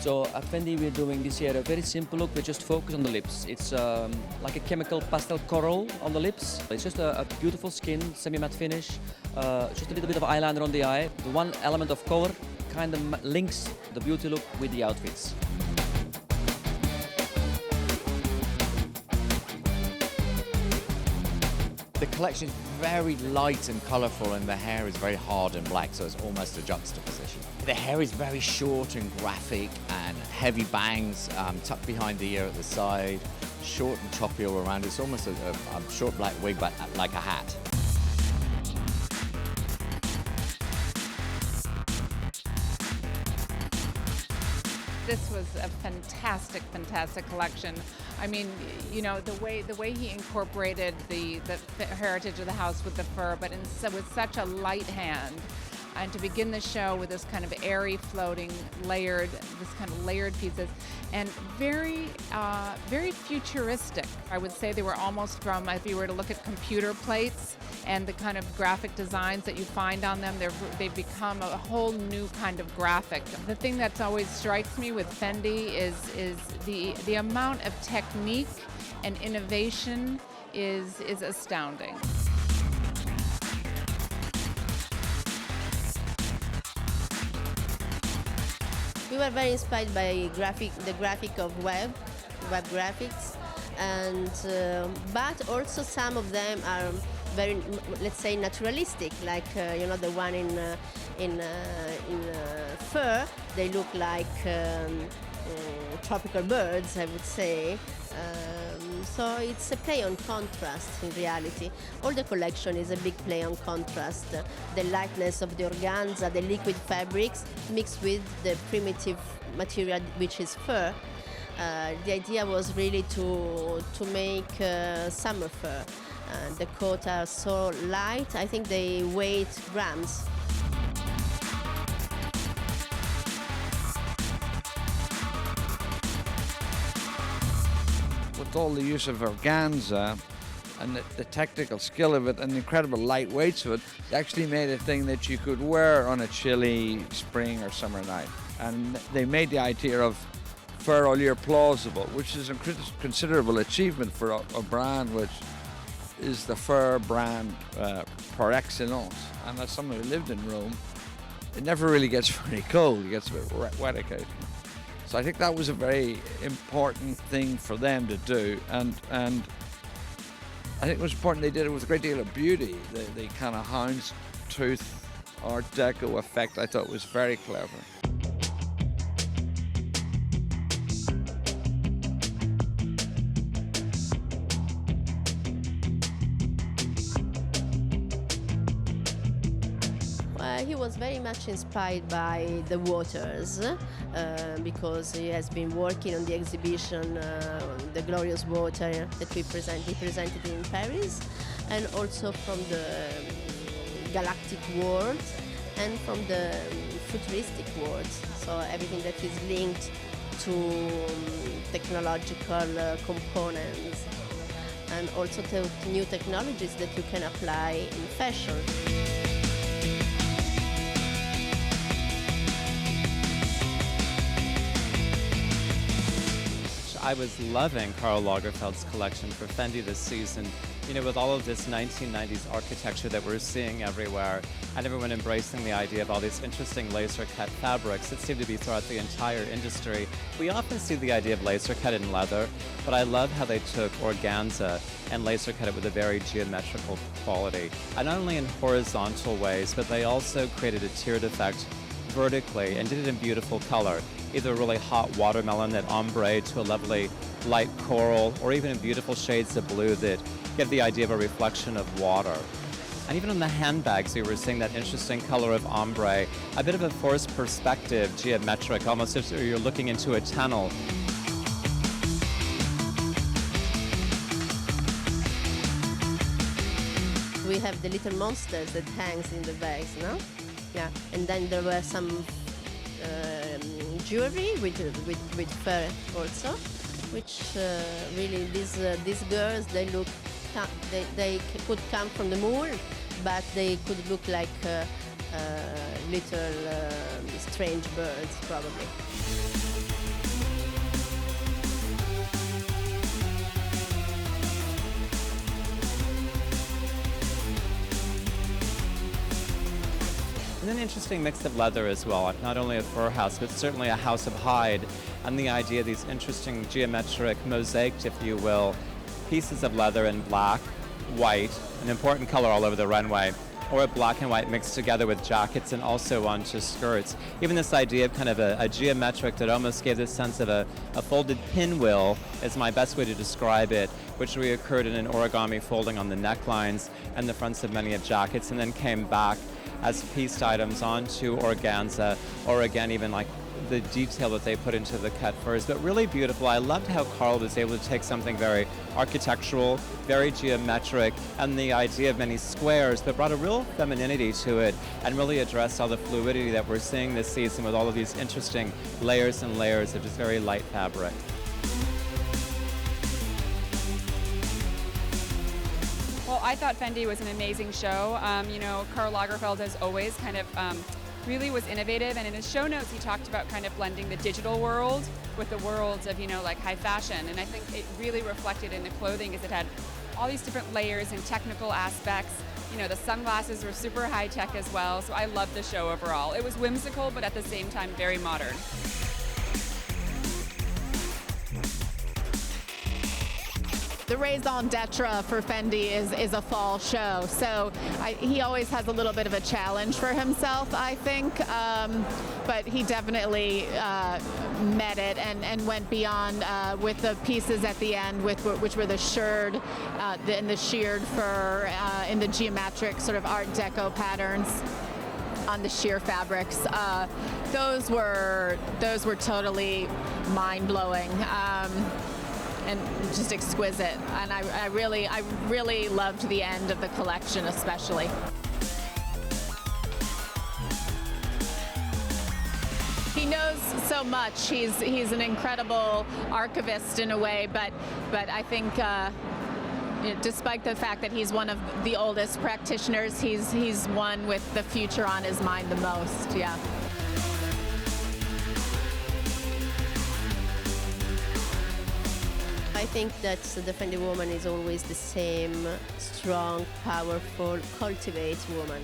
So at Fendi we're doing this year a very simple look. We just focus on the lips. It's like a chemical pastel coral on the lips. It's just a beautiful skin, semi-matte finish, just a little bit of eyeliner on the eye. The one element of color kind of links the beauty look with the outfits. The collection is very light and colourful, and the hair is very hard and black, so it's almost a juxtaposition. The hair is very short and graphic, and heavy bangs tucked behind the ear at the side, short and choppy all around. It's almost a short black wig, but like a hat. This was a fantastic, fantastic collection. I mean, you know, the way he incorporated the heritage of the house with the fur, but with such a light hand. And to begin the show with this kind of airy, floating, layered pieces, and very futuristic. I would say they were almost from, if you were to look at computer plates and the kind of graphic designs that you find on them, they've become a whole new kind of graphic. The thing that always strikes me with Fendi is the amount of technique and innovation is astounding. We were very inspired by the graphic of web graphics, and but also some of them are very, let's say, naturalistic. Like you know, the one in fur, they look like tropical birds, I would say. So it's a play on contrast in reality. All the collection is a big play on contrast. The lightness of the organza, the liquid fabrics, mixed with the primitive material which is fur. The idea was really to make summer fur. The coats are so light, I think they weigh grams. With all the use of organza and the technical skill of it and the incredible light weights of it, it actually made a thing that you could wear on a chilly spring or summer night. And they made the idea of fur all year plausible, which is a considerable achievement for a brand which is the fur brand par excellence. And as someone who lived in Rome, it never really gets very cold. It gets a bit wet occasionally. So I think that was a very important thing for them to do, and I think it was important they did it with a great deal of beauty. The kind of houndstooth Art Deco effect, I thought was very clever. He was very much inspired by the waters because he has been working on the exhibition The Glorious Water that he presented in Paris, and also from the galactic world and from the futuristic world. So everything that is linked to technological components, and also to new technologies that you can apply in fashion. I was loving Karl Lagerfeld's collection for Fendi this season. You know, with all of this 1990s architecture that we're seeing everywhere, and everyone embracing the idea of all these interesting laser-cut fabrics that seem to be throughout the entire industry. We often see the idea of laser-cut in leather, but I love how they took organza and laser-cut it with a very geometrical quality. And not only in horizontal ways, but they also created a tiered effect vertically and did it in beautiful color. Either a really hot watermelon, that ombre, to a lovely light coral, or even in beautiful shades of blue that give the idea of a reflection of water. And even on the handbags, we were seeing that interesting color of ombre, a bit of a forced perspective, geometric, almost as if you're looking into a tunnel. We have the little monsters that hangs in the bags, no? Yeah, and then there were some jewelry with fur also, which really these girls, they could come from the moon, but they could look like little strange birds probably. And an interesting mix of leather as well, not only a fur house, but certainly a house of hide, and the idea of these interesting geometric mosaics, if you will, pieces of leather in black, white, an important color all over the runway, or a black and white mixed together with jackets and also onto skirts. Even this idea of kind of a geometric that almost gave this sense of a folded pinwheel is my best way to describe it, which reoccurred in an origami folding on the necklines and the fronts of many of jackets, and then came back as pieced items onto organza, or again even like the detail that they put into the cut furs. But really beautiful. I loved how Karl was able to take something very architectural, very geometric, and the idea of many squares, but brought a real femininity to it and really addressed all the fluidity that we're seeing this season with all of these interesting layers and layers of just very light fabric. Well, I thought Fendi was an amazing show. You know, Karl Lagerfeld has always kind of really was innovative, and in his show notes he talked about kind of blending the digital world with the worlds of, you know, like high fashion, and I think it really reflected in the clothing as it had all these different layers and technical aspects. You know, the sunglasses were super high tech as well, so I loved the show overall. It was whimsical, but at the same time very modern. The raison d'etre for Fendi is a fall show, so he always has a little bit of a challenge for himself, I think, but he definitely met it and went beyond with the pieces at the end, which were the shirred and the sheared fur in the geometric sort of Art Deco patterns on the sheer fabrics. Those were totally mind-blowing. And just exquisite, and I really loved the end of the collection especially. He knows so much. He's an incredible archivist in a way, but I think despite the fact that he's one of the oldest practitioners, he's one with the future on his mind the most. Yeah. I think that the Fendi woman is always the same strong, powerful, cultivate woman.